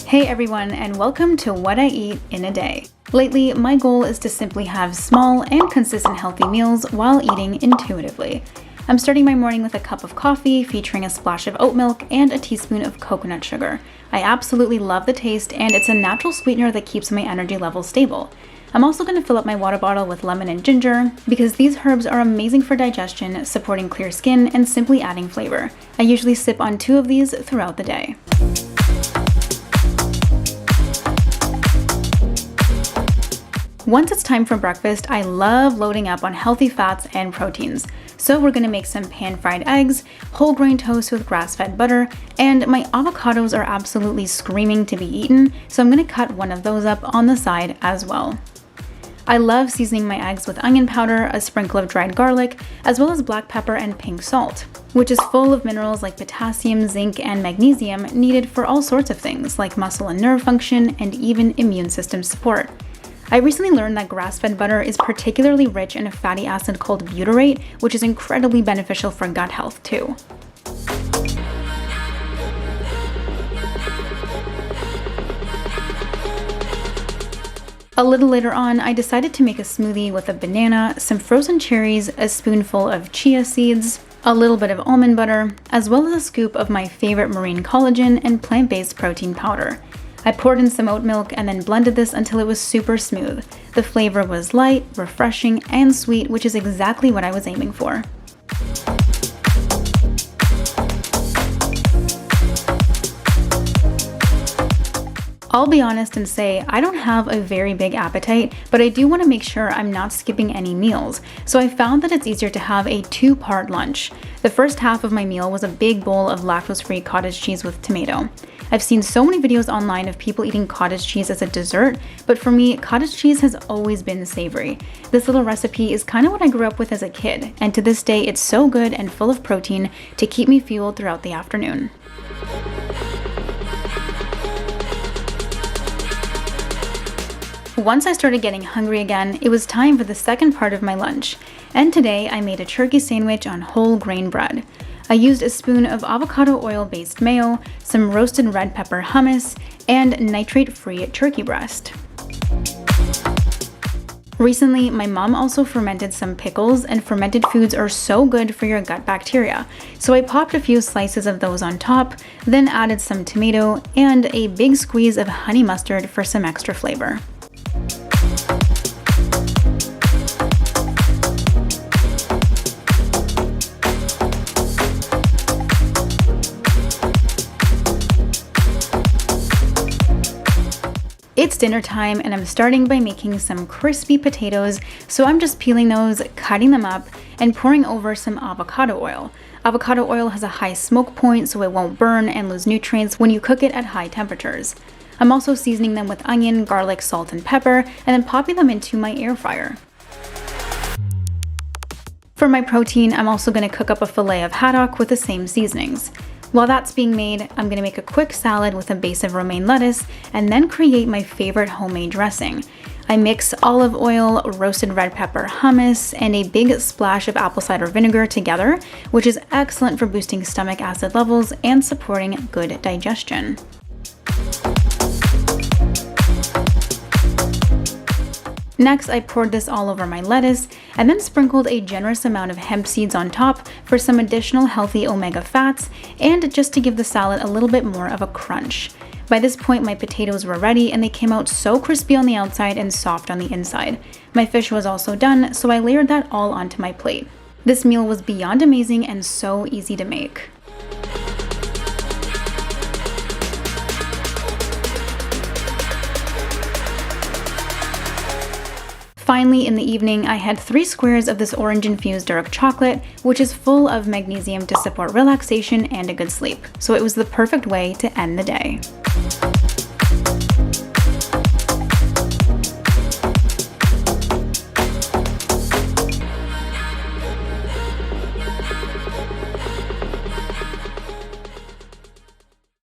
Hey everyone, and welcome to What I Eat in a Day. Lately, my goal is to simply have small and consistent healthy meals while eating intuitively. I'm starting my morning with a cup of coffee featuring a splash of oat milk and a teaspoon of coconut sugar. I absolutely love the taste, and it's a natural sweetener that keeps my energy levels stable. I'm also going to fill up my water bottle with lemon and ginger because these herbs are amazing for digestion, supporting clear skin, and simply adding flavor. I usually sip on 2 of these throughout the day. Once it's time for breakfast, I love loading up on healthy fats and proteins. So we're gonna make some pan-fried eggs, whole grain toast with grass-fed butter, and my avocados are absolutely screaming to be eaten, so I'm gonna cut one of those up on the side as well. I love seasoning my eggs with onion powder, a sprinkle of dried garlic, as well as black pepper and pink salt, which is full of minerals like potassium, zinc, and magnesium needed for all sorts of things like muscle and nerve function and even immune system support. I recently learned that grass-fed butter is particularly rich in a fatty acid called butyrate, which is incredibly beneficial for gut health too. A little later on, I decided to make a smoothie with a banana, some frozen cherries, a spoonful of chia seeds, a little bit of almond butter, as well as a scoop of my favorite marine collagen and plant-based protein powder. I poured in some oat milk and then blended this until it was super smooth. The flavor was light, refreshing, and sweet, which is exactly what I was aiming for. I'll be honest and say I don't have a very big appetite, but I do want to make sure I'm not skipping any meals, so I found that it's easier to have a 2-part lunch. The first half of my meal was a big bowl of lactose-free cottage cheese with tomato. I've seen so many videos online of people eating cottage cheese as a dessert, but for me, cottage cheese has always been savory. This little recipe is kind of what I grew up with as a kid, and to this day it's so good and full of protein to keep me fueled throughout the afternoon. Once I started getting hungry again, it was time for the second part of my lunch, and today I made a turkey sandwich on whole grain bread. I used a spoon of avocado oil-based mayo, some roasted red pepper hummus, and nitrate-free turkey breast. Recently, my mom also fermented some pickles, and fermented foods are so good for your gut bacteria, so I popped a few slices of those on top, then added some tomato and a big squeeze of honey mustard for some extra flavor. It's dinner time and I'm starting by making some crispy potatoes, so I'm just peeling those, cutting them up, and pouring over some avocado oil. Avocado oil has a high smoke point so it won't burn and lose nutrients when you cook it at high temperatures. I'm also seasoning them with onion, garlic, salt, and pepper, and then popping them into my air fryer. For my protein, I'm also going to cook up a fillet of haddock with the same seasonings. While that's being made, I'm going to make a quick salad with a base of romaine lettuce and then create my favorite homemade dressing. I mix olive oil, roasted red pepper hummus, and a big splash of apple cider vinegar together, which is excellent for boosting stomach acid levels and supporting good digestion. Next, I poured this all over my lettuce and then sprinkled a generous amount of hemp seeds on top for some additional healthy omega fats and just to give the salad a little bit more of a crunch. By this point, my potatoes were ready and they came out so crispy on the outside and soft on the inside. My fish was also done, so I layered that all onto my plate. This meal was beyond amazing and so easy to make. Finally, in the evening, I had 3 squares of this orange-infused dark chocolate, which is full of magnesium to support relaxation and a good sleep. So it was the perfect way to end the day.